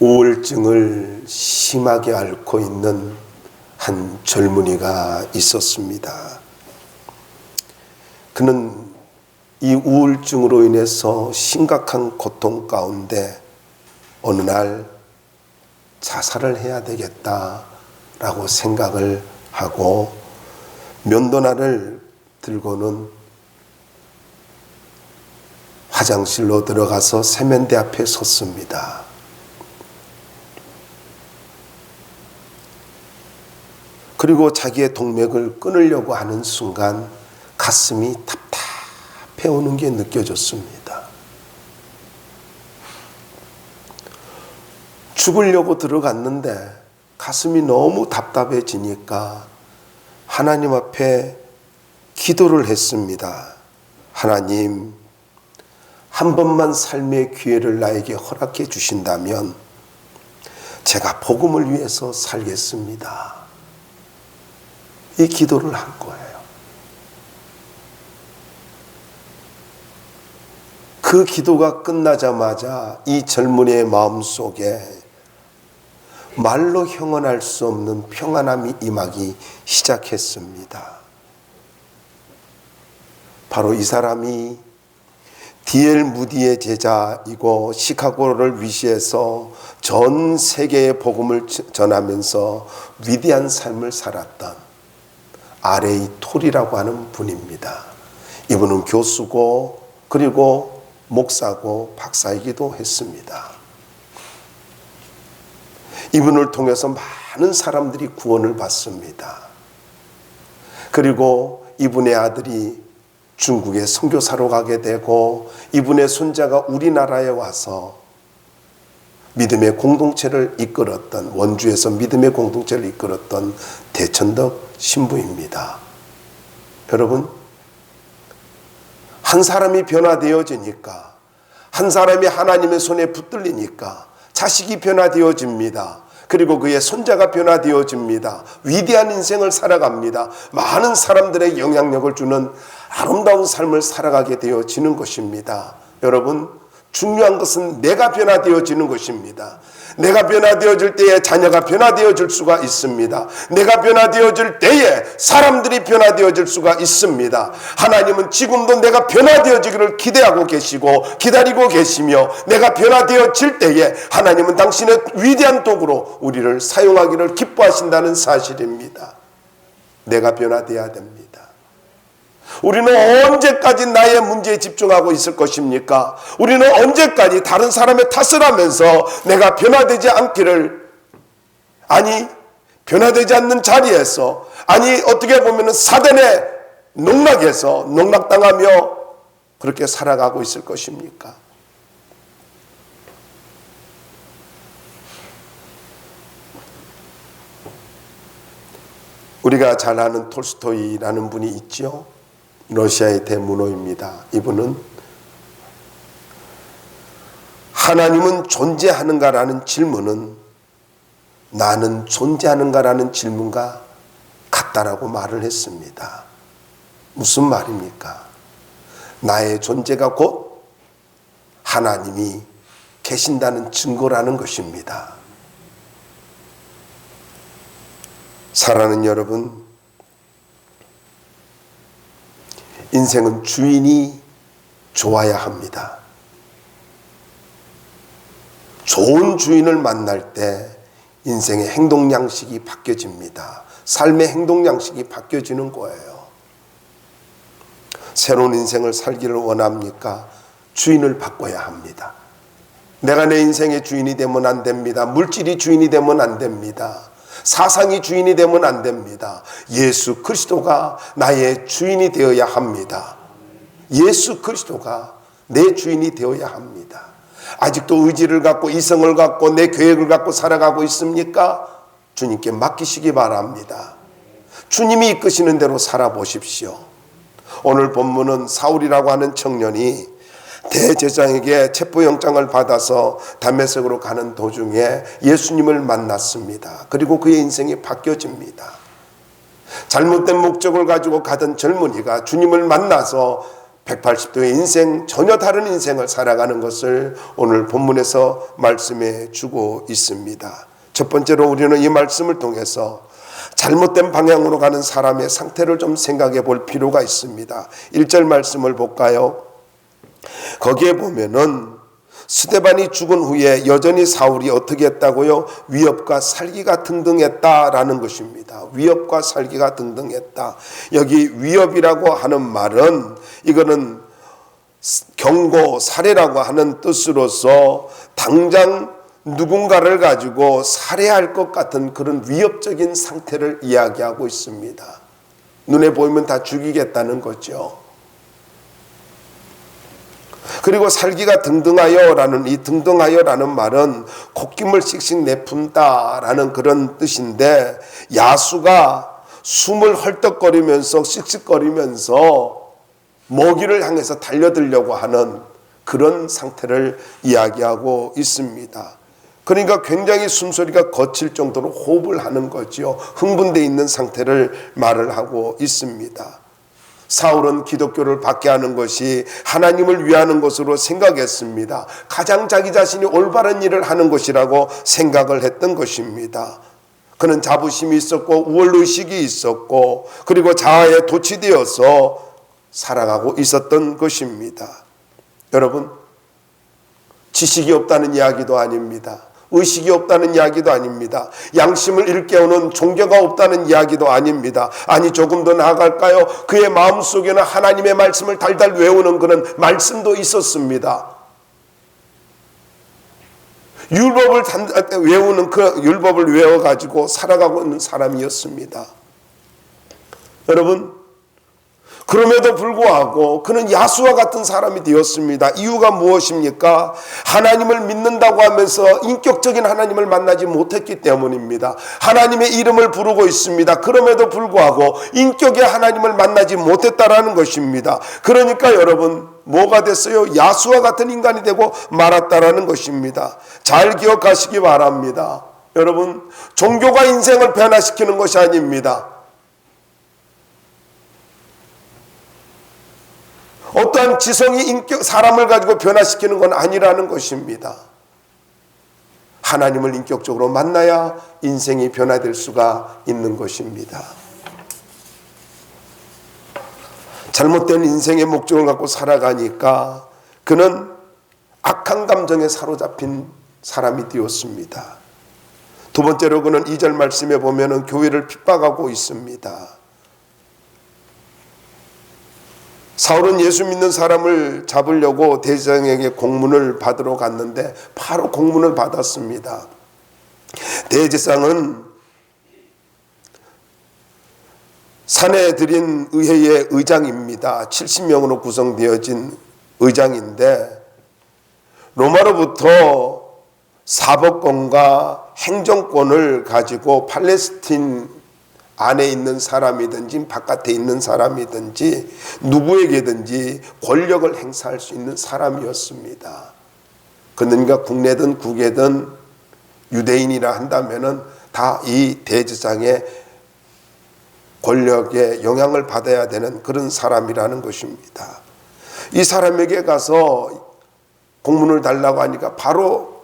우울증을 심하게 앓고 있는 한 젊은이가 있었습니다. 그는 이 우울증으로 인해서 심각한 고통 가운데 어느 날 자살을 해야 되겠다라고 생각을 하고 면도날을 들고는 화장실로 들어가서 세면대 앞에 섰습니다. 그리고 자기의 동맥을 끊으려고 하는 순간 가슴이 답답해 오는 게 느껴졌습니다. 죽으려고 들어갔는데 가슴이 너무 답답해지니까 하나님 앞에 기도를 했습니다. 하나님, 한 번만 삶의 기회를 나에게 허락해 주신다면 제가 복음을 위해서 살겠습니다. 이 기도를 한 거예요. 그 기도가 끝나자마자 이 젊은이의 마음속에 말로 형언할 수 없는 평안함이 임하기 시작했습니다. 바로 이 사람이 D.L. 무디의 제자이고 시카고를 위시해서 전 세계에 복음을 전하면서 위대한 삶을 살았던 R.A. 톨이라고 하는 분입니다. 이분은 교수고 그리고 목사고 박사이기도 했습니다. 이분을 통해서 많은 사람들이 구원을 받습니다. 그리고 이분의 아들이 중국에 선교사로 가게 되고 이분의 손자가 우리나라에 와서 믿음의 공동체를 이끌었던, 원주에서 믿음의 공동체를 이끌었던 대천덕 신부입니다. 여러분, 한 사람이 변화되어지니까, 한 사람이 하나님의 손에 붙들리니까 자식이 변화되어집니다. 그리고 그의 손자가 변화되어집니다. 위대한 인생을 살아갑니다. 많은 사람들의 영향력을 주는 아름다운 삶을 살아가게 되어지는 것입니다. 여러분, 중요한 것은 내가 변화되어지는 것입니다. 내가 변화되어질 때에 자녀가 변화되어질 수가 있습니다. 내가 변화되어질 때에 사람들이 변화되어질 수가 있습니다. 하나님은 지금도 내가 변화되어지기를 기대하고 계시고 기다리고 계시며 내가 변화되어질 때에 하나님은 당신의 위대한 도구로 우리를 사용하기를 기뻐하신다는 사실입니다. 내가 변화되어야 됩니다. 우리는 언제까지 나의 문제에 집중하고 있을 것입니까? 우리는 언제까지 다른 사람의 탓을 하면서 내가 변화되지 않기를, 아니 변화되지 않는 자리에서, 아니 어떻게 보면 사단의 농락에서 농락당하며 그렇게 살아가고 있을 것입니까? 우리가 잘 아는 톨스토이라는 분이 있죠. 러시아의 대문호입니다. 이분은 하나님은 존재하는가라는 질문은 나는 존재하는가라는 질문과 같다라고 말을 했습니다. 무슨 말입니까? 나의 존재가 곧 하나님이 계신다는 증거라는 것입니다. 사랑하는 여러분, 인생은 주인이 좋아야 합니다. 좋은 주인을 만날 때 인생의 행동 양식이 바뀌어집니다. 삶의 행동 양식이 바뀌어지는 거예요. 새로운 인생을 살기를 원합니까? 주인을 바꿔야 합니다. 내가 내 인생의 주인이 되면 안 됩니다. 물질이 주인이 되면 안 됩니다. 사상이 주인이 되면 안 됩니다. 예수 그리스도가 나의 주인이 되어야 합니다. 예수 그리스도가 내 주인이 되어야 합니다. 아직도 의지를 갖고 이성을 갖고 내 계획을 갖고 살아가고 있습니까? 주님께 맡기시기 바랍니다. 주님이 이끄시는 대로 살아보십시오. 오늘 본문은 사울이라고 하는 청년이 대제사장에게 체포영장을 받아서 다메섹으로 가는 도중에 예수님을 만났습니다. 그리고 그의 인생이 바뀌어집니다. 잘못된 목적을 가지고 가던 젊은이가 주님을 만나서 180도의 인생, 전혀 다른 인생을 살아가는 것을 오늘 본문에서 말씀해 주고 있습니다. 첫 번째로 우리는 이 말씀을 통해서 잘못된 방향으로 가는 사람의 상태를 좀 생각해 볼 필요가 있습니다. 1절 말씀을 볼까요? 거기에 보면은 스데반이 죽은 후에 여전히 사울이 어떻게 했다고요? 위협과 살기가 등등했다라는 것입니다. 위협과 살기가 등등했다. 여기 위협이라고 하는 말은 이거는 경고, 살해라고 하는 뜻으로서 당장 누군가를 가지고 살해할 것 같은 그런 위협적인 상태를 이야기하고 있습니다. 눈에 보이면 다 죽이겠다는 거죠. 그리고 살기가 등등하여라는 이 등등하여라는 말은 콧김을 씩씩 내푼다라는 그런 뜻인데, 야수가 숨을 헐떡거리면서 씩씩거리면서 먹이를 향해서 달려들려고 하는 그런 상태를 이야기하고 있습니다. 그러니까 굉장히 숨소리가 거칠 정도로 호흡을 하는 거죠. 흥분되어 있는 상태를 말을 하고 있습니다. 사울은 기독교를 받게 하는 것이 하나님을 위하는 것으로 생각했습니다. 가장 자기 자신이 올바른 일을 하는 것이라고 생각을 했던 것입니다. 그는 자부심이 있었고 우월의식이 있었고 그리고 자아에 도취되어서 살아가고 있었던 것입니다. 여러분, 지식이 없다는 이야기도 아닙니다. 의식이 없다는 이야기도 아닙니다. 양심을 일깨우는 종교가 없다는 이야기도 아닙니다. 아니, 조금 더 나아갈까요? 그의 마음속에는 하나님의 말씀을 달달 외우는 그런 말씀도 있었습니다. 율법을 외우는 그 율법을 외워가지고 살아가고 있는 사람이었습니다. 여러분, 그럼에도 불구하고 그는 야수와 같은 사람이 되었습니다. 이유가 무엇입니까? 하나님을 믿는다고 하면서 인격적인 하나님을 만나지 못했기 때문입니다. 하나님의 이름을 부르고 있습니다. 그럼에도 불구하고 인격의 하나님을 만나지 못했다라는 것입니다. 그러니까 여러분, 뭐가 됐어요? 야수와 같은 인간이 되고 말았다라는 것입니다. 잘 기억하시기 바랍니다. 여러분, 종교가 인생을 변화시키는 것이 아닙니다. 어떠한 지성이 인격, 사람을 가지고 변화시키는 건 아니라는 것입니다. 하나님을 인격적으로 만나야 인생이 변화될 수가 있는 것입니다. 잘못된 인생의 목적을 갖고 살아가니까 그는 악한 감정에 사로잡힌 사람이 되었습니다. 두 번째로 그는 2절 말씀에 보면은 교회를 핍박하고 있습니다. 사울은 예수 믿는 사람을 잡으려고 대제사장에게 공문을 받으러 갔는데 바로 공문을 받았습니다. 대제사장은 사내들인 의회의 의장입니다. 70명으로 구성되어진 의장인데 로마로부터 사법권과 행정권을 가지고 팔레스틴 안에 있는 사람이든지 바깥에 있는 사람이든지 누구에게든지 권력을 행사할 수 있는 사람이었습니다. 그러니까 국내든 국외든 유대인이라 한다면은 다 이 대제사장의 권력에 영향을 받아야 되는 그런 사람이라는 것입니다. 이 사람에게 가서 공문을 달라고 하니까 바로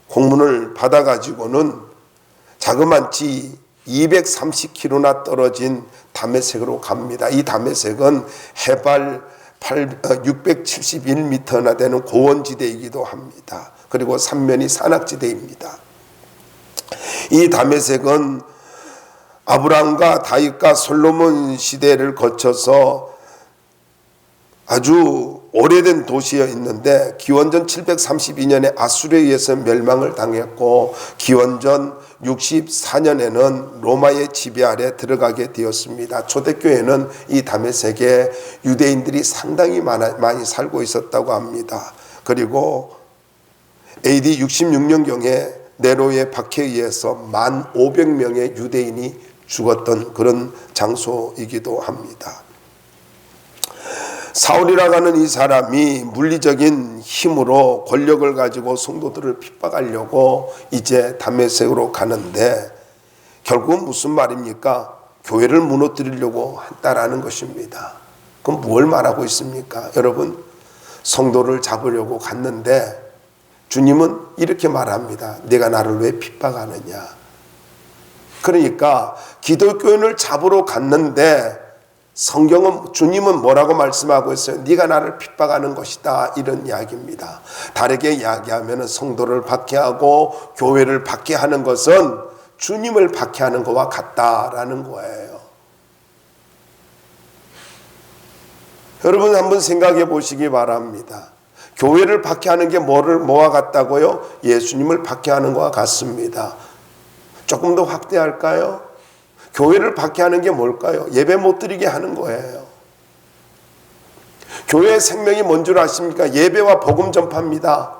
공문을 받아가지고는 자그마치 230km나 떨어진 다메섹으로 갑니다. 이 다메섹은 해발 671m나 되는 고원지대이기도 합니다. 그리고 삼면이 산악지대입니다. 이 다메섹은 아브라함과 다윗과 솔로몬 시대를 거쳐서 아주 오래된 도시에 있는데 기원전 732년에 아수르에 의해서 멸망을 당했고 기원전 64년에는 로마의 지배 아래 들어가게 되었습니다. 초대교회는 이 다메섹에 유대인들이 상당히 많이 살고 있었다고 합니다. 그리고 AD 66년경에 네로의 박해에 의해서 1,500명의 유대인이 죽었던 그런 장소이기도 합니다. 사울이라고 하는 이 사람이 물리적인 힘으로 권력을 가지고 성도들을 핍박하려고 이제 다메섹으로 가는데 결국은 무슨 말입니까? 교회를 무너뜨리려고 했다라는 것입니다. 그럼 뭘 말하고 있습니까? 여러분, 성도를 잡으려고 갔는데 주님은 이렇게 말합니다. 네가 나를 왜 핍박하느냐. 그러니까 기독교인을 잡으러 갔는데 성경은, 주님은 뭐라고 말씀하고 있어요? 네가 나를 핍박하는 것이다, 이런 이야기입니다. 다르게 이야기하면 성도를 박해하고 교회를 박해하는 것은 주님을 박해하는 것과 같다라는 거예요. 여러분 한번 생각해 보시기 바랍니다. 교회를 박해하는 게 뭐와 같다고요? 예수님을 박해하는 것과 같습니다. 조금 더 확대할까요? 교회를 박해하는 게 뭘까요? 예배 못 드리게 하는 거예요. 교회의 생명이 뭔 줄 아십니까? 예배와 복음 전파입니다.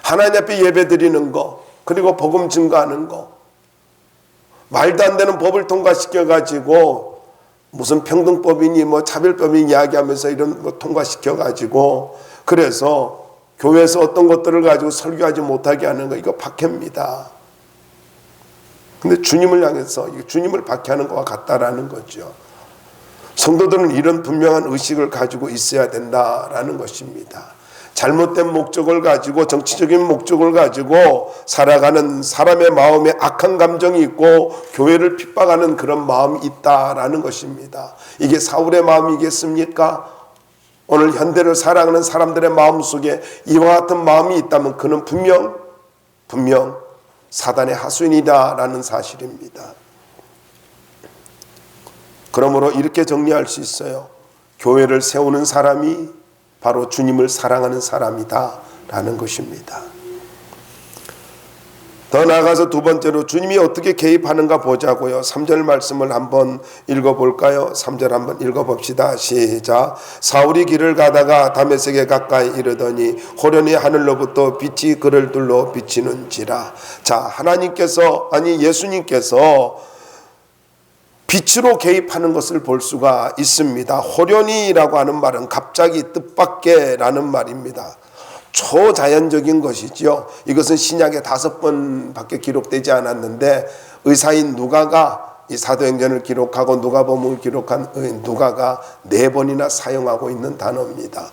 하나님 앞에 예배 드리는 거, 그리고 복음 증거하는 거. 말도 안 되는 법을 통과시켜가지고 무슨 평등법이니 뭐 차별법이니 이야기하면서 이런 거 통과시켜가지고, 그래서 교회에서 어떤 것들을 가지고 설교하지 못하게 하는 거, 이거 박해입니다. 근데 주님을 향해서 주님을 박해하는 것과 같다라는 거죠. 성도들은 이런 분명한 의식을 가지고 있어야 된다라는 것입니다. 잘못된 목적을 가지고, 정치적인 목적을 가지고 살아가는 사람의 마음에 악한 감정이 있고 교회를 핍박하는 그런 마음이 있다라는 것입니다. 이게 사울의 마음이겠습니까? 오늘 현대를 살아가는 사람들의 마음 속에 이와 같은 마음이 있다면 그는 분명 사단의 하수인이다라는 사실입니다. 그러므로 이렇게 정리할 수 있어요. 교회를 세우는 사람이 바로 주님을 사랑하는 사람이다라는 것입니다. 더 나아가서 두 번째로 주님이 어떻게 개입하는가 보자고요. 3절 말씀을 한번 읽어볼까요? 3절 한번 읽어봅시다. 시작. 사울이 길을 가다가 다메섹에 가까이 이르더니 호련히 하늘로부터 빛이 그를 둘러 비치는지라. 자, 예수님께서 빛으로 개입하는 것을 볼 수가 있습니다. 호련히라고 하는 말은 갑자기, 뜻밖에라는 말입니다. 초자연적인 것이죠. 이것은 신약에 5번밖에 기록되지 않았는데 의사인 누가가 이 사도행전을 기록하고 누가복음을 기록한 누가가 4번이나 사용하고 있는 단어입니다.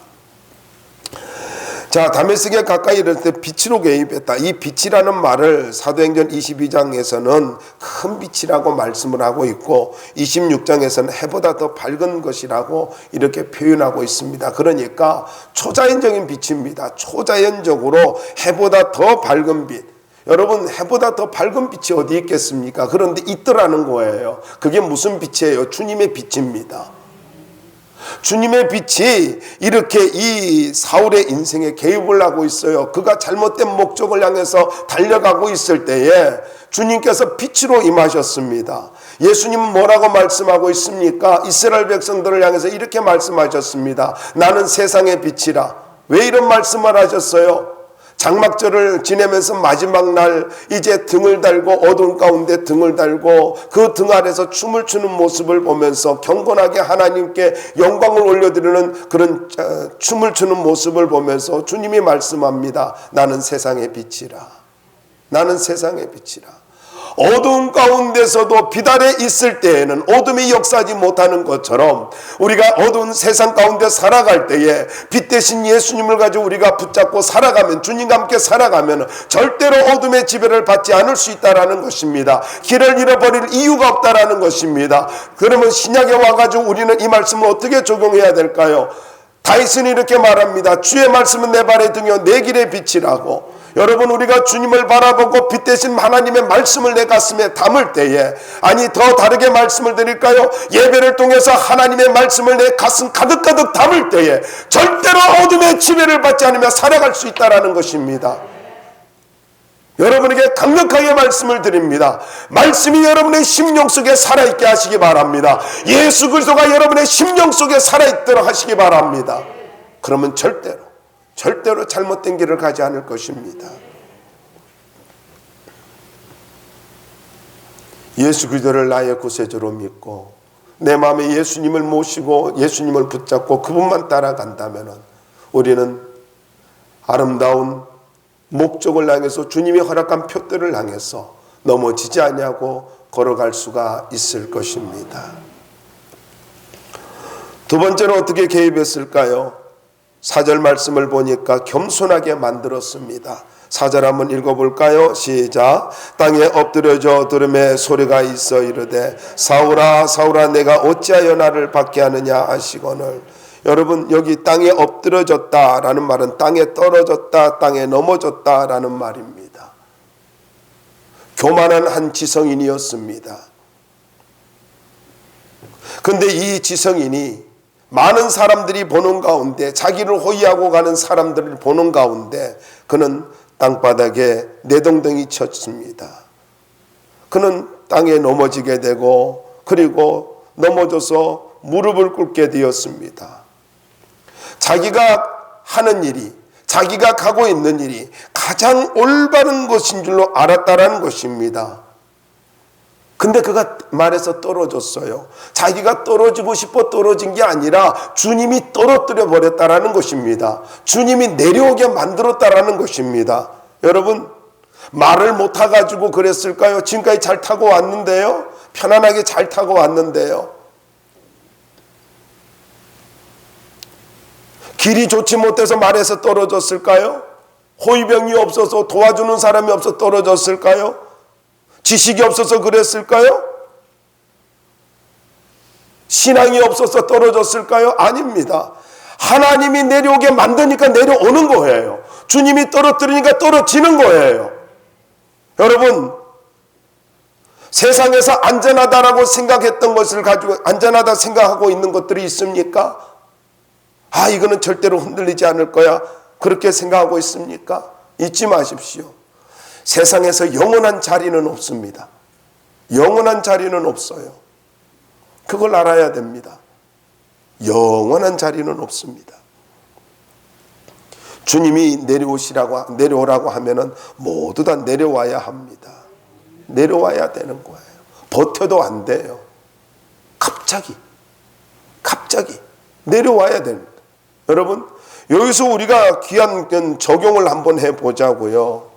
자, 다메섹에 가까이 이를 때 빛으로 개입했다. 이 빛이라는 말을 사도행전 22장에서는 큰 빛이라고 말씀을 하고 있고 26장에서는 해보다 더 밝은 것이라고 이렇게 표현하고 있습니다. 그러니까 초자연적인 빛입니다. 초자연적으로 해보다 더 밝은 빛. 여러분, 해보다 더 밝은 빛이 어디 있겠습니까? 그런데 있더라는 거예요. 그게 무슨 빛이에요? 주님의 빛입니다. 주님의 빛이 이렇게 이 사울의 인생에 개입을 하고 있어요. 그가 잘못된 목적을 향해서 달려가고 있을 때에 주님께서 빛으로 임하셨습니다. 예수님은 뭐라고 말씀하고 있습니까? 이스라엘 백성들을 향해서 이렇게 말씀하셨습니다. 나는 세상의 빛이라. 왜 이런 말씀을 하셨어요? 장막절을 지내면서 마지막 날 이제 등을 달고 어두운 가운데 등을 달고 그 등 아래서 춤을 추는 모습을 보면서 경건하게 하나님께 영광을 올려드리는 그런 춤을 추는 모습을 보면서 주님이 말씀합니다. 나는 세상의 빛이라. 나는 세상의 빛이라. 어두운 가운데서도 빛 아래 있을 때에는 어둠이 역사하지 못하는 것처럼 우리가 어두운 세상 가운데 살아갈 때에 빛 대신 예수님을 가지고 우리가 붙잡고 살아가면, 주님과 함께 살아가면 절대로 어둠의 지배를 받지 않을 수 있다는 것입니다. 길을 잃어버릴 이유가 없다는 것입니다. 그러면 신약에 와가지고 우리는 이 말씀을 어떻게 적용해야 될까요? 다윗은 이렇게 말합니다. 주의 말씀은 내 발의 등이요 내 길의 빛이라고. 여러분, 우리가 주님을 바라보고 빛 대신 하나님의 말씀을 내 가슴에 담을 때에, 아니 더 다르게 말씀을 드릴까요? 예배를 통해서 하나님의 말씀을 내 가슴 가득가득 담을 때에 절대로 어둠의 지배를 받지 않으며 살아갈 수 있다는 것입니다. 여러분에게 강력하게 말씀을 드립니다. 말씀이 여러분의 심령 속에 살아있게 하시기 바랍니다. 예수 그리스도가 여러분의 심령 속에 살아있도록 하시기 바랍니다. 그러면 절대로 잘못된 길을 가지 않을 것입니다. 예수 그리스도를 나의 구세주로 믿고 내 마음에 예수님을 모시고 예수님을 붙잡고 그분만 따라간다면 우리는 아름다운 목적을 향해서 주님이 허락한 표대를 향해서 넘어지지 아니하고 걸어갈 수가 있을 것입니다. 두 번째는 어떻게 개입했을까요? 4절 말씀을 보니까 겸손하게 만들었습니다. 4절 한번 읽어볼까요? 시작. 땅에 엎드려져 들음에 소리가 있어 이르되 사울아 사울아 내가 어찌하여 나를 받게 하느냐 하시거늘. 여러분, 여기 땅에 엎드려졌다라는 말은 땅에 떨어졌다, 땅에 넘어졌다라는 말입니다. 교만한 한 지성인이었습니다. 그런데 이 지성인이 많은 사람들이 보는 가운데, 자기를 호위하고 가는 사람들을 보는 가운데 그는 땅바닥에 내동댕이 쳤습니다. 그는 땅에 넘어지게 되고, 그리고 넘어져서 무릎을 꿇게 되었습니다. 자기가 하는 일이, 자기가 가고 있는 일이 가장 올바른 것인 줄로 알았다라는 것입니다. 근데 그가 말에서 떨어졌어요. 자기가 떨어지고 싶어 떨어진 게 아니라 주님이 떨어뜨려 버렸다라는 것입니다. 주님이 내려오게 만들었다라는 것입니다. 여러분, 말을 못 타가지고 그랬을까요? 지금까지 잘 타고 왔는데요. 편안하게 잘 타고 왔는데요. 길이 좋지 못해서 말에서 떨어졌을까요? 호위병이 없어서 도와주는 사람이 없어서 떨어졌을까요? 지식이 없어서 그랬을까요? 신앙이 없어서 떨어졌을까요? 아닙니다. 하나님이 내려오게 만드니까 내려오는 거예요. 주님이 떨어뜨리니까 떨어지는 거예요. 여러분, 세상에서 안전하다라고 생각했던 것을 가지고 안전하다 생각하고 있는 것들이 있습니까? 아, 이거는 절대로 흔들리지 않을 거야, 그렇게 생각하고 있습니까? 잊지 마십시오. 세상에서 영원한 자리는 없습니다. 영원한 자리는 없어요. 그걸 알아야 됩니다. 영원한 자리는 없습니다. 주님이 내려오라고 하면은 모두 다 내려와야 합니다. 내려와야 되는 거예요. 버텨도 안 돼요. 갑자기 내려와야 됩니다. 여러분, 여기서 우리가 귀한 적용을 한번 해보자고요.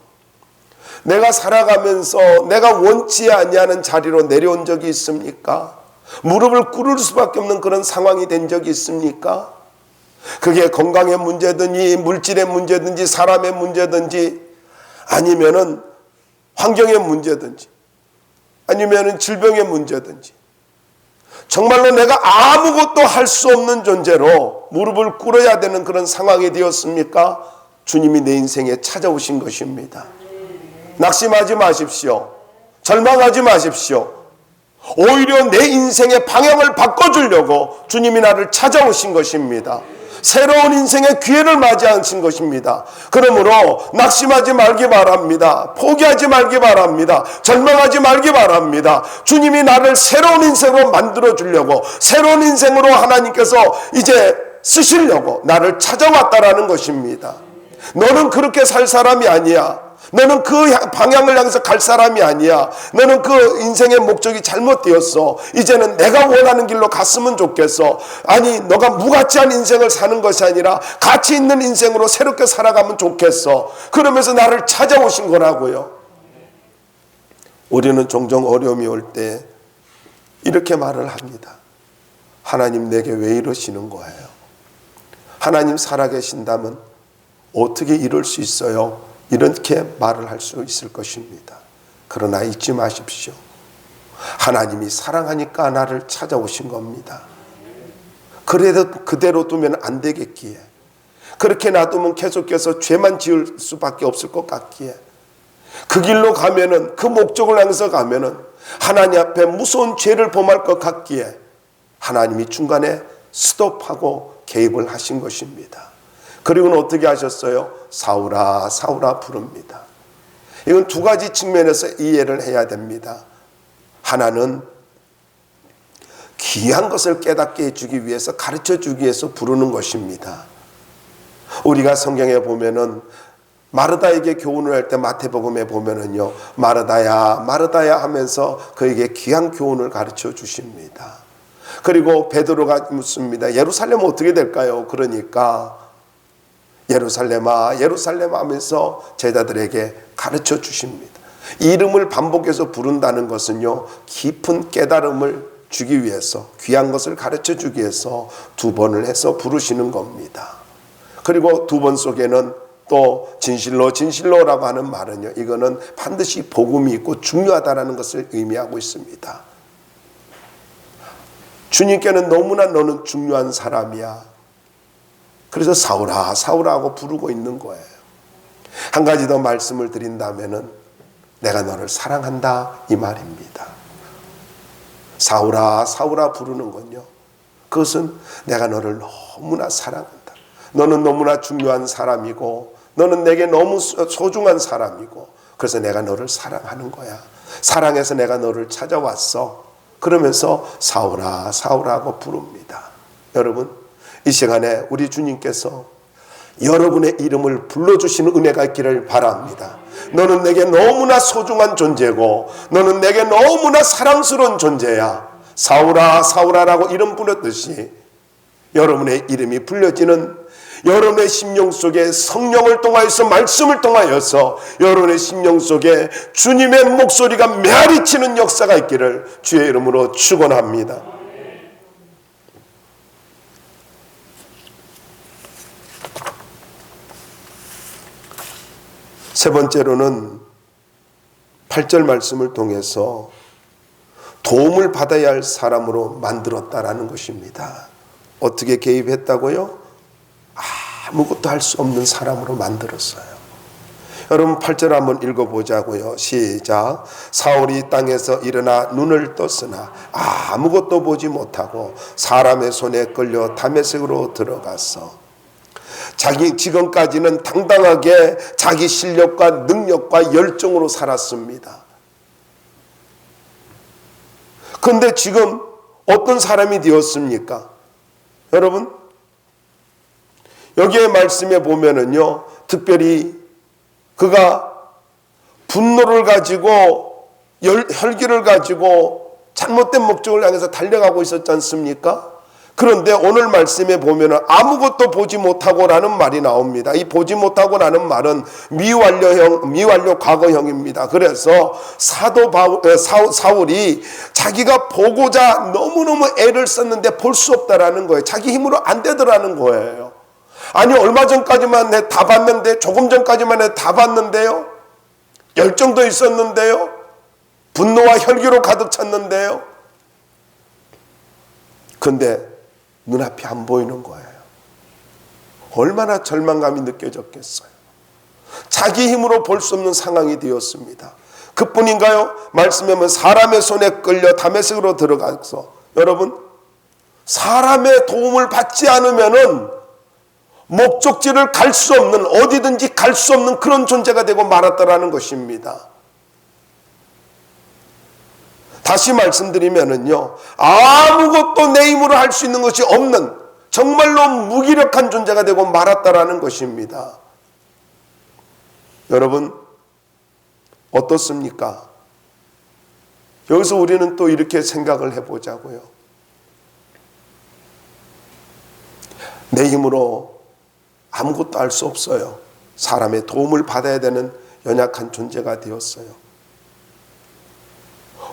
내가 살아가면서 내가 원치 아니하는 자리로 내려온 적이 있습니까? 무릎을 꿇을 수밖에 없는 그런 상황이 된 적이 있습니까? 그게 건강의 문제든지 물질의 문제든지 사람의 문제든지 아니면은 환경의 문제든지 아니면은 질병의 문제든지 정말로 내가 아무것도 할 수 없는 존재로 무릎을 꿇어야 되는 그런 상황이 되었습니까? 주님이 내 인생에 찾아오신 것입니다. 낙심하지 마십시오. 절망하지 마십시오. 오히려 내 인생의 방향을 바꿔주려고 주님이 나를 찾아오신 것입니다. 새로운 인생의 기회를 맞이하신 것입니다. 그러므로 낙심하지 말기 바랍니다. 포기하지 말기 바랍니다. 절망하지 말기 바랍니다. 주님이 나를 새로운 인생으로 만들어주려고, 새로운 인생으로 하나님께서 이제 쓰시려고 나를 찾아왔다라는 것입니다. 너는 그렇게 살 사람이 아니야. 너는 그 방향을 향해서 갈 사람이 아니야. 너는 그 인생의 목적이 잘못되었어. 이제는 내가 원하는 길로 갔으면 좋겠어. 아니, 너가 무가치한 인생을 사는 것이 아니라 가치 있는 인생으로 새롭게 살아가면 좋겠어. 그러면서 나를 찾아오신 거라고요. 우리는 종종 어려움이 올 때 이렇게 말을 합니다. 하나님, 내게 왜 이러시는 거예요? 하나님 살아계신다면 어떻게 이럴 수 있어요? 이렇게 말을 할 수 있을 것입니다. 그러나 잊지 마십시오. 하나님이 사랑하니까 나를 찾아오신 겁니다. 그래도 그대로 두면 안 되겠기에, 그렇게 놔두면 계속해서 죄만 지을 수밖에 없을 것 같기에, 그 길로 가면은, 그 목적을 향해서 가면은 하나님 앞에 무서운 죄를 범할 것 같기에 하나님이 중간에 스톱하고 개입을 하신 것입니다. 그리고는 어떻게 하셨어요? 사울아 사울아 부릅니다. 이건 두 가지 측면에서 이해를 해야 됩니다. 하나는 귀한 것을 깨닫게 해주기 위해서, 가르쳐 주기 위해서 부르는 것입니다. 우리가 성경에 보면은 마르다에게 교훈을 할 때 마태복음에 보면은요, 마르다야 마르다야 하면서 그에게 귀한 교훈을 가르쳐 주십니다. 그리고 베드로가 묻습니다. 예루살렘은 어떻게 될까요? 그러니까 예루살렘아 예루살렘아 하면서 제자들에게 가르쳐 주십니다. 이름을 반복해서 부른다는 것은요, 깊은 깨달음을 주기 위해서, 귀한 것을 가르쳐 주기 위해서 2번을 해서 부르시는 겁니다. 그리고 2번 속에는 또 진실로 진실로라고 하는 말은요, 이거는 반드시 복음이 있고 중요하다라는 것을 의미하고 있습니다. 주님께는 너무나 너는 중요한 사람이야. 그래서 사울아 사울아 하고 부르고 있는 거예요. 한 가지 더 말씀을 드린다면은 내가 너를 사랑한다 이 말입니다. 사울아 사울아 부르는 건요, 그것은 내가 너를 너무나 사랑한다. 너는 너무나 중요한 사람이고 너는 내게 너무 소중한 사람이고 그래서 내가 너를 사랑하는 거야. 사랑해서 내가 너를 찾아왔어. 그러면서 사울아 사울아 하고 부릅니다. 여러분, 이 시간에 우리 주님께서 여러분의 이름을 불러주시는 은혜가 있기를 바랍니다. 너는 내게 너무나 소중한 존재고 너는 내게 너무나 사랑스러운 존재야. 사울아 사울아라고 이름 부르듯이 여러분의 이름이 불려지는, 여러분의 심령 속에 성령을 통하여서 말씀을 통하여서 여러분의 심령 속에 주님의 목소리가 메아리치는 역사가 있기를 주의 이름으로 축원합니다. 세 번째로는 8절 말씀을 통해서 도움을 받아야 할 사람으로 만들었다라는 것입니다. 어떻게 개입했다고요? 아무것도 할 수 없는 사람으로 만들었어요. 여러분 8절 한번 읽어보자고요. 시작. 사울이 땅에서 일어나 눈을 떴으나 아무것도 보지 못하고 사람의 손에 끌려 다메섹으로 들어갔어. 자기 지금까지는 당당하게 자기 실력과 능력과 열정으로 살았습니다. 그런데 지금 어떤 사람이 되었습니까? 여러분, 여기에 말씀에 보면은요, 특별히 그가 분노를 가지고 혈기를 가지고 잘못된 목적을 향해서 달려가고 있었지 않습니까? 그런데 오늘 말씀에 보면은 아무것도 보지 못하고라는 말이 나옵니다. 이 보지 못하고라는 말은 미완료 과거형입니다. 그래서 사울이 자기가 보고자 너무너무 애를 썼는데 볼 수 없다라는 거예요. 자기 힘으로 안 되더라는 거예요. 아니 얼마 전까지만 해 다 봤는데, 조금 전까지만 해 다 봤는데요. 열정도 있었는데요. 분노와 혈기로 가득 찼는데요. 근데 눈앞이 안 보이는 거예요. 얼마나 절망감이 느껴졌겠어요. 자기 힘으로 볼 수 없는 상황이 되었습니다. 그뿐인가요? 말씀에 보면 사람의 손에 끌려 다메섹으로 들어가서, 여러분, 사람의 도움을 받지 않으면은 목적지를 갈 수 없는, 어디든지 갈 수 없는 그런 존재가 되고 말았다라는 것입니다. 다시 말씀드리면은요, 아무것도 내 힘으로 할 수 있는 것이 없는 정말로 무기력한 존재가 되고 말았다라는 것입니다. 여러분, 어떻습니까? 여기서 우리는 또 이렇게 생각을 해보자고요. 내 힘으로 아무것도 할 수 없어요. 사람의 도움을 받아야 되는 연약한 존재가 되었어요.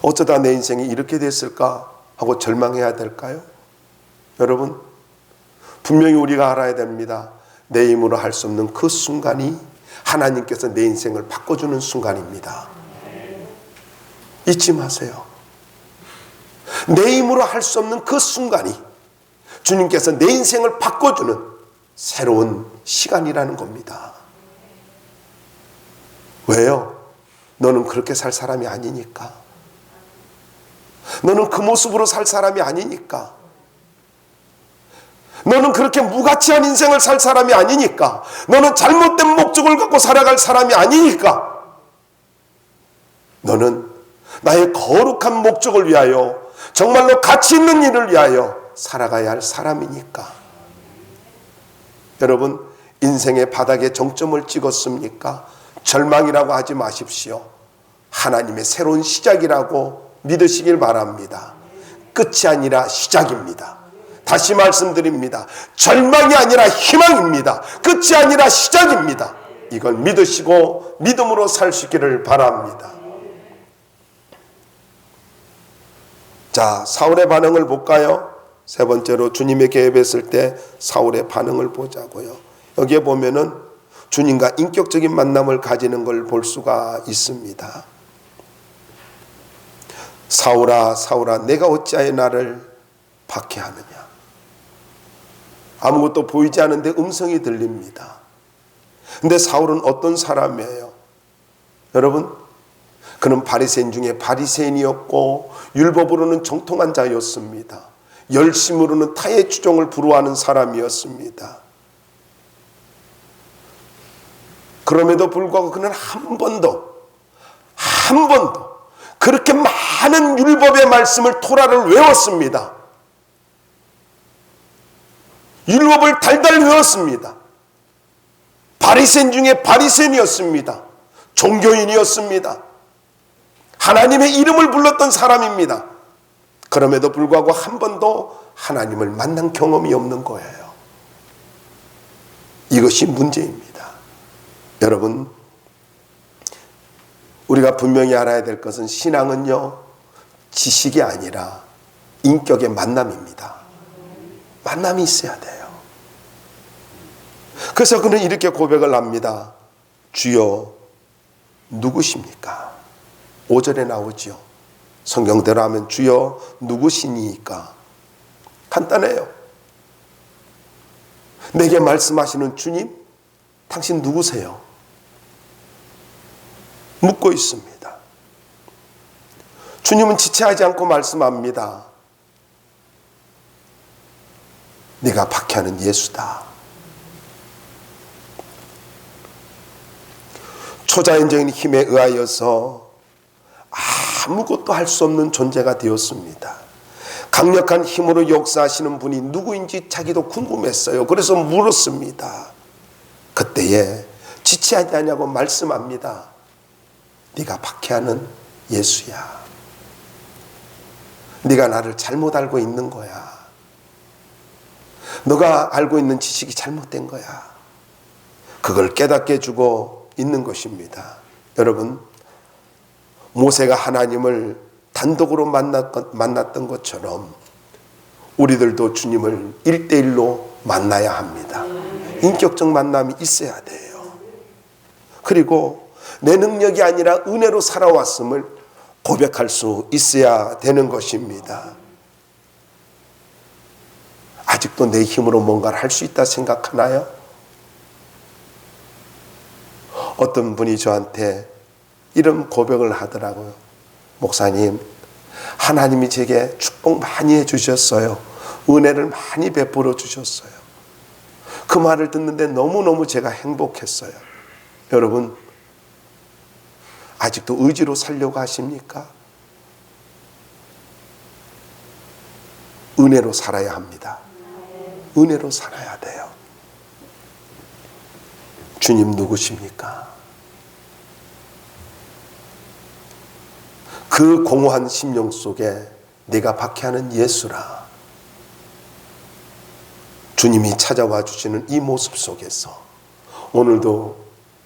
어쩌다 내 인생이 이렇게 됐을까 하고 절망해야 될까요? 여러분, 분명히 우리가 알아야 됩니다. 내 힘으로 할 수 없는 그 순간이 하나님께서 내 인생을 바꿔주는 순간입니다. 잊지 마세요. 내 힘으로 할 수 없는 그 순간이 주님께서 내 인생을 바꿔주는 새로운 시간이라는 겁니다. 왜요? 너는 그렇게 살 사람이 아니니까. 너는 그 모습으로 살 사람이 아니니까. 너는 그렇게 무가치한 인생을 살 사람이 아니니까. 너는 잘못된 목적을 갖고 살아갈 사람이 아니니까. 너는 나의 거룩한 목적을 위하여, 정말로 가치 있는 일을 위하여 살아가야 할 사람이니까. 여러분, 인생의 바닥에 정점을 찍었습니까? 절망이라고 하지 마십시오. 하나님의 새로운 시작이라고 믿으시길 바랍니다. 끝이 아니라 시작입니다. 다시 말씀드립니다. 절망이 아니라 희망입니다. 끝이 아니라 시작입니다. 이걸 믿으시고 믿음으로 살 수 있기를 바랍니다. 자, 사울의 반응을 볼까요? 세 번째로 주님의 개입했을 때 사울의 반응을 보자고요. 여기에 보면은 주님과 인격적인 만남을 가지는 걸 볼 수가 있습니다. 사울아, 사울아, 내가 어찌하여 나를 박해하느냐. 아무것도 보이지 않는데 음성이 들립니다. 근데 사울은 어떤 사람이에요? 여러분, 그는 바리새인 중에 바리새인이었고 율법으로는 정통한 자였습니다. 열심으로는 타의 추종을 부러워하는 사람이었습니다. 그럼에도 불구하고 그는 한 번도 그렇게 많은 율법의 말씀을 토라를 외웠습니다. 율법을 달달 외웠습니다. 바리새인 중에 바리새인이었습니다. 종교인이었습니다. 하나님의 이름을 불렀던 사람입니다. 그럼에도 불구하고 한 번도 하나님을 만난 경험이 없는 거예요. 이것이 문제입니다. 여러분, 우리가 분명히 알아야 될 것은 신앙은요, 지식이 아니라 인격의 만남입니다. 만남이 있어야 돼요. 그래서 그는 이렇게 고백을 합니다. 주여, 누구십니까? 5절에 나오죠. 성경대로 하면 주여 누구시니까? 간단해요. 내게 말씀하시는 주님, 당신 누구세요? 묻고 있습니다. 주님은 지체하지 않고 말씀합니다. 네가 박해하는 예수다. 초자연적인 힘에 의하여서 아무것도 할 수 없는 존재가 되었습니다. 강력한 힘으로 역사하시는 분이 누구인지 자기도 궁금했어요. 그래서 물었습니다. 그때에 지체하지 않냐고 말씀합니다. 네가 박해하는 예수야. 네가 나를 잘못 알고 있는 거야. 너가 알고 있는 지식이 잘못된 거야. 그걸 깨닫게 해주고 있는 것입니다. 여러분, 모세가 하나님을 단독으로 만났던 것처럼 우리들도 주님을 1대1로 만나야 합니다. 인격적 만남이 있어야 돼요. 그리고 내 능력이 아니라 은혜로 살아왔음을 고백할 수 있어야 되는 것입니다. 아직도 내 힘으로 뭔가를 할 수 있다 생각하나요? 어떤 분이 저한테 이런 고백을 하더라고요. 목사님, 하나님이 제게 축복 많이 해주셨어요. 은혜를 많이 베풀어 주셨어요. 그 말을 듣는데 너무너무 제가 행복했어요. 여러분, 아직도 의지로 살려고 하십니까? 은혜로 살아야 합니다. 은혜로 살아야 돼요. 주님 누구십니까? 그 공허한 심령 속에 내가 박해하는 예수라. 주님이 찾아와 주시는 이 모습 속에서 오늘도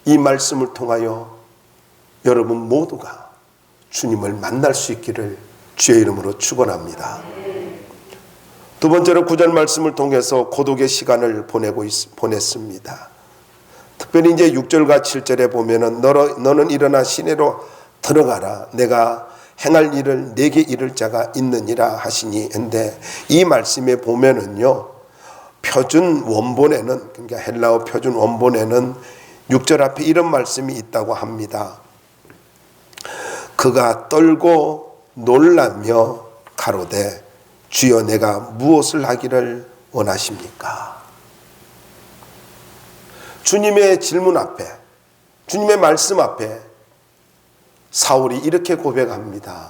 이 말씀을 통하여 여러분 모두가 주님을 만날 수 있기를 주의 이름으로 축원합니다. 두 번째로 9절 말씀을 통해서 고독의 시간을 보냈습니다. 특별히 이제 6절과 7절에 보면은 너는 일어나 시내로 들어가라. 내가 행할 일을 내게 이를 자가 있느니라 하시니. 근데 이 말씀에 보면은요, 표준 원본에는, 그러니까 헬라어 표준 원본에는 6절 앞에 이런 말씀이 있다고 합니다. 그가 떨고 놀라며 가로되 주여 내가 무엇을 하기를 원하십니까? 주님의 질문 앞에, 주님의 말씀 앞에 사울이 이렇게 고백합니다.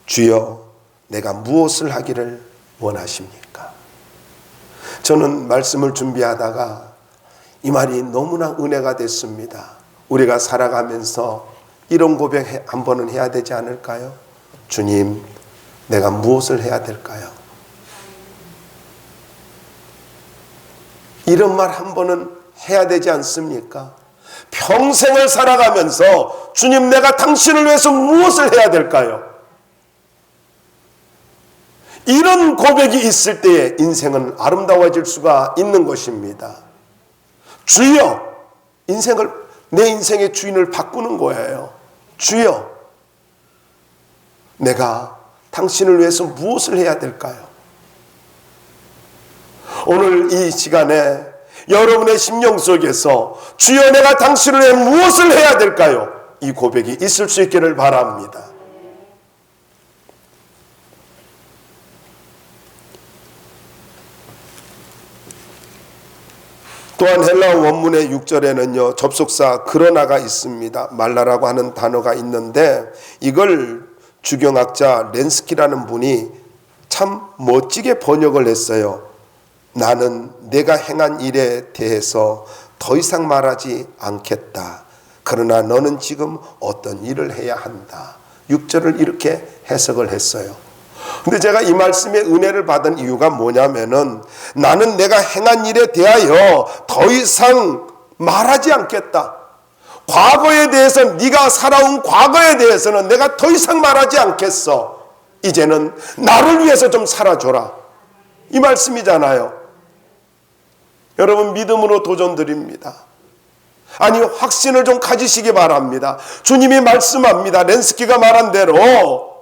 주여 내가 무엇을 하기를 원하십니까? 저는 말씀을 준비하다가 이 말이 너무나 은혜가 됐습니다. 우리가 살아가면서 이런 고백 한 번은 해야 되지 않을까요? 주님, 내가 무엇을 해야 될까요? 이런 말 한 번은 해야 되지 않습니까? 평생을 살아가면서 주님, 내가 당신을 위해서 무엇을 해야 될까요? 이런 고백이 있을 때에 인생은 아름다워질 수가 있는 것입니다. 주여, 내 인생의 주인을 바꾸는 거예요. 주여, 내가 당신을 위해서 무엇을 해야 될까요? 오늘 이 시간에 여러분의 심령 속에서 주여, 내가 당신을 위해 무엇을 해야 될까요? 이 고백이 있을 수 있기를 바랍니다. 또한 헬라어 원문의 6절에는요 접속사 그러나가 있습니다. 말라라고 하는 단어가 있는데 이걸 주경학자 렌스키라는 분이 참 멋지게 번역을 했어요. 나는 내가 행한 일에 대해서 더 이상 말하지 않겠다. 그러나 너는 지금 어떤 일을 해야 한다. 6절을 이렇게 해석을 했어요. 근데 제가 이 말씀에 은혜를 받은 이유가 뭐냐면은 나는 내가 행한 일에 대하여 더 이상 말하지 않겠다. 과거에 대해서, 네가 살아온 과거에 대해서는 내가 더 이상 말하지 않겠어. 이제는 나를 위해서 좀 살아줘라. 이 말씀이잖아요. 여러분, 믿음으로 도전드립니다. 아니, 확신을 좀 가지시기 바랍니다. 주님이 말씀합니다. 렌스키가 말한 대로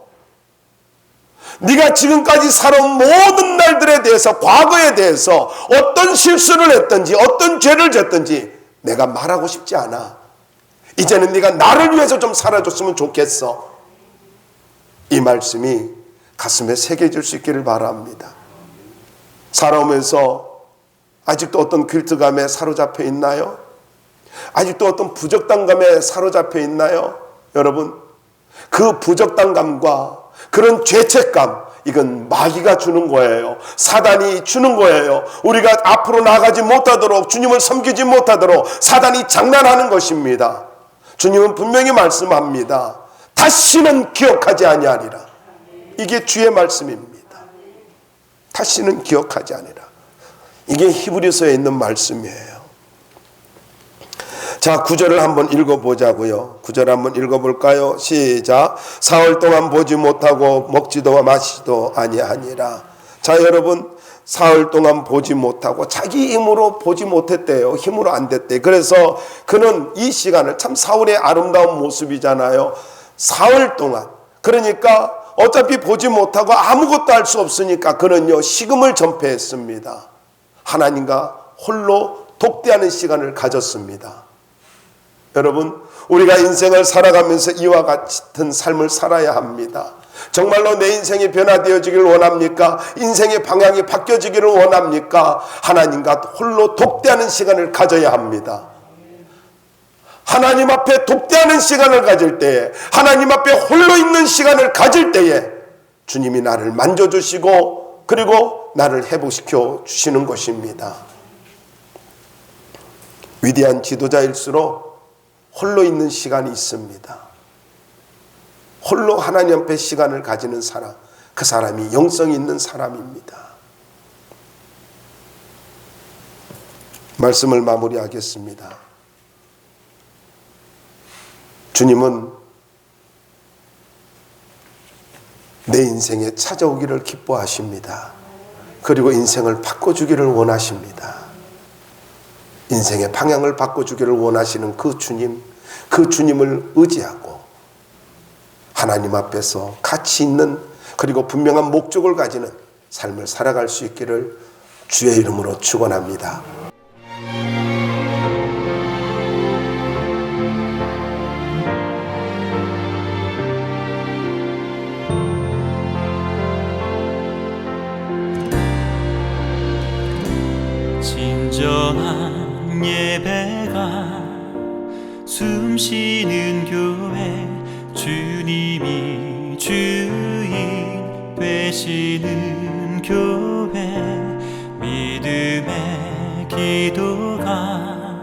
네가 지금까지 살아온 모든 날들에 대해서, 과거에 대해서 어떤 실수를 했든지 어떤 죄를 졌든지 내가 말하고 싶지 않아. 이제는 네가 나를 위해서 좀 살아줬으면 좋겠어. 이 말씀이 가슴에 새겨질 수 있기를 바랍니다. 살아오면서 아직도 어떤 길트감에 사로잡혀 있나요? 아직도 어떤 부적당감에 사로잡혀 있나요? 여러분, 그 부적당감과 그런 죄책감, 이건 마귀가 주는 거예요. 사단이 주는 거예요. 우리가 앞으로 나가지 못하도록, 주님을 섬기지 못하도록 사단이 장난하는 것입니다. 주님은 분명히 말씀합니다. 다시는 기억하지 아니하리라. 이게 주의 말씀입니다. 다시는 기억하지 아니라. 이게 히브리서에 있는 말씀이에요. 자, 9절을 한번 읽어보자고요. 9절 한번 읽어볼까요? 시작. 사흘 동안 보지 못하고 먹지도 마시지도 아니하니라. 자, 여러분, 사흘 동안 보지 못하고 자기 힘으로 보지 못했대요. 힘으로 안 됐대. 그래서 그는 이 시간을, 참 사울의 아름다운 모습이잖아요. 사흘 동안, 그러니까 어차피 보지 못하고 아무것도 할 수 없으니까 그는요 식음을 전폐했습니다. 하나님과 홀로 독대하는 시간을 가졌습니다. 여러분, 우리가 인생을 살아가면서 이와 같은 삶을 살아야 합니다. 정말로 내 인생이 변화되어지기를 원합니까? 인생의 방향이 바뀌어지기를 원합니까? 하나님과 홀로 독대하는 시간을 가져야 합니다. 하나님 앞에 독대하는 시간을 가질 때에, 하나님 앞에 홀로 있는 시간을 가질 때에 주님이 나를 만져주시고 그리고 나를 회복시켜 주시는 것입니다. 위대한 지도자일수록 홀로 있는 시간이 있습니다. 홀로 하나님 앞에 시간을 가지는 사람, 그 사람이 영성이 있는 사람입니다. 말씀을 마무리하겠습니다. 주님은 내 인생에 찾아오기를 기뻐하십니다. 그리고 인생을 바꿔주기를 원하십니다. 인생의 방향을 바꿔주기를 원하시는 그 주님, 그 주님을 의지하고 하나님 앞에서 가치 있는, 그리고 분명한 목적을 가지는 삶을 살아갈 수 있기를 주의 이름으로 축원합니다. 진정한 예배가 숨쉬는 교회, 주님이 주인 되시는 교회, 믿음의 기도가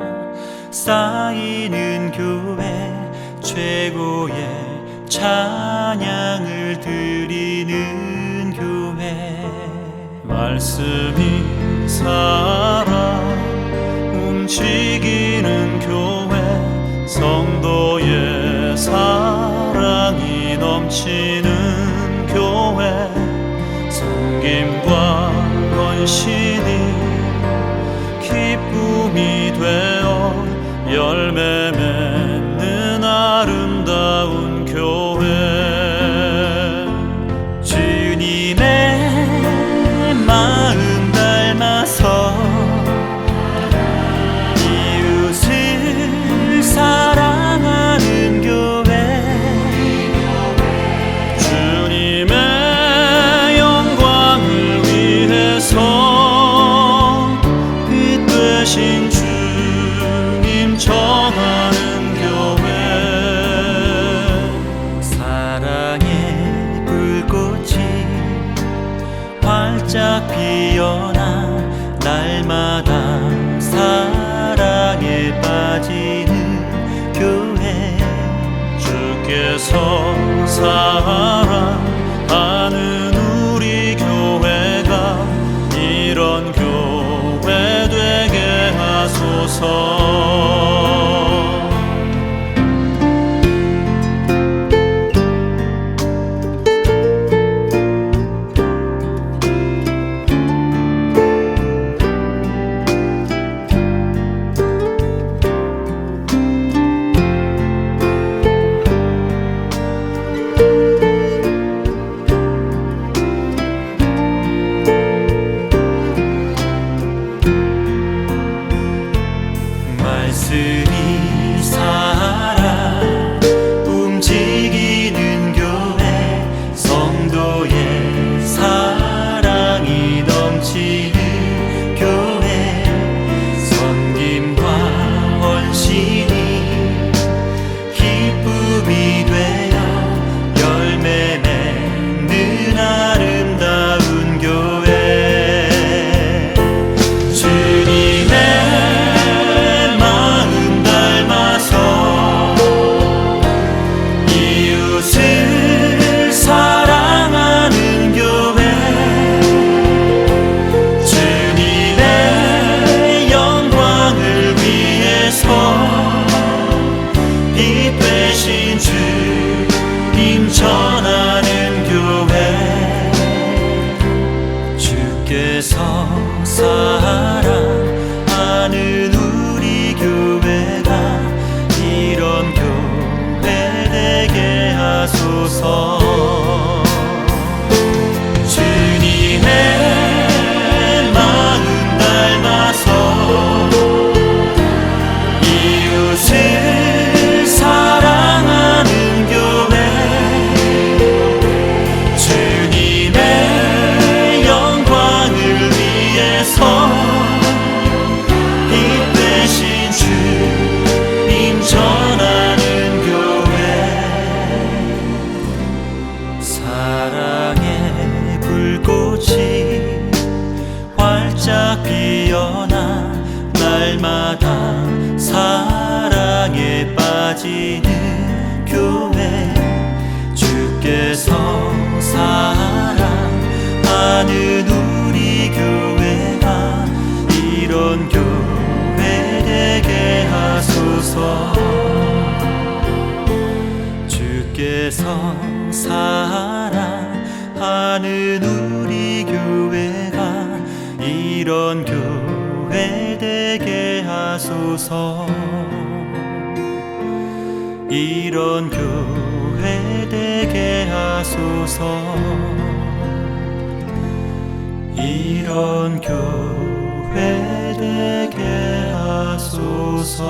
쌓이는 교회, 최고의 찬양을 드리는 교회, 말씀이 살아 움직이는 교회, 성도의 사랑이 넘치는 교회, 열매 맺는 아름다운 교회, 주님의 마음 닮아서 이웃을 사랑하는 교회, 주님의 영광을 위해서 빛 되신 주님 전하는 교회, 사랑의 불꽃이 활짝 피어나 날마다 사랑에 빠지는 교회, 주께서 사랑하는 우리 교회가 이런 교회 되게 하소서. 말씀이 살아 움직이는 교회, 성도의 사랑이 넘치는 교회, 섬김과 헌신이 기쁨이 되어 열매 맺는 아름다운 교회, 주님의 마음 닮아서 이웃을 사랑하는 교회, 주님의 영광을 위해서 빛 되신 주님 전하는 교회, 주께서 사랑하는 우리 교회가 이런 교회 되게 하소서. 주님의 마음 닮아서 이웃을 사랑하는 교회, 주님의 영광을 위해서 빛 되신 주님 전하는 교회, 사랑의 불꽃이 활짝 피어나 날마다 사랑에 빠지는 교회, 주께서 사랑하는 우리 교회가 이런 교회 되게 하소서. 주께서 사랑하는 우리 교회가 이런 교회 되게 하소서. 이런 교회 되게 하소서. 이런 교회 되게 하소서.